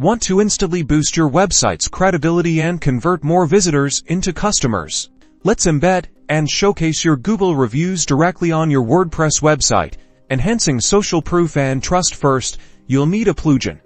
Want to instantly boost your website's credibility and convert more visitors into customers? Let's embed and showcase your Google reviews directly on your WordPress website, enhancing social proof and trust. First, you'll need a plugin.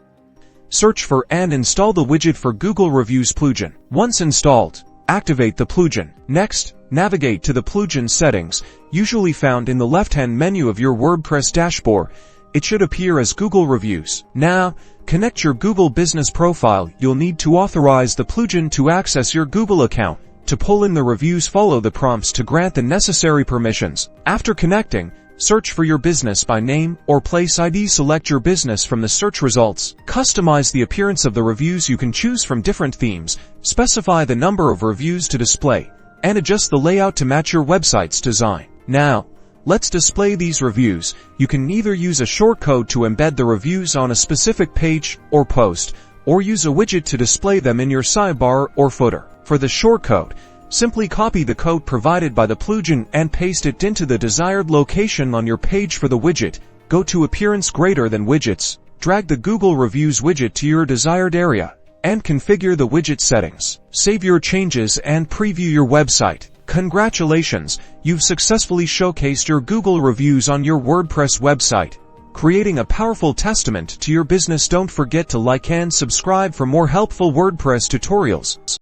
Search for and install the widget for Google Reviews plugin. Once installed, activate the plugin. Next, navigate to the plugin settings, usually found in the left-hand menu of your WordPress dashboard. It should appear as Google Reviews. Now, connect your Google Business profile. You'll need to authorize the plugin to access your Google account. To pull in the reviews, follow the prompts to grant the necessary permissions. After connecting, search for your business by name or place ID. Select your business from the search results. Customize the appearance of the reviews. You can choose from different themes, specify the number of reviews to display, and adjust the layout to match your website's design. Now, let's display these reviews. You can either use a shortcode to embed the reviews on a specific page or post, or use a widget to display them in your sidebar or footer. For the shortcode, simply copy the code provided by the plugin and paste it into the desired location on your page. For the widget, go to Appearance greater than Widgets, drag the Google Reviews widget to your desired area, and configure the widget settings. Save your changes and preview your website. Congratulations, you've successfully showcased your Google Reviews on your WordPress website, creating a powerful testament to your business. Don't forget to like and subscribe for more helpful WordPress tutorials.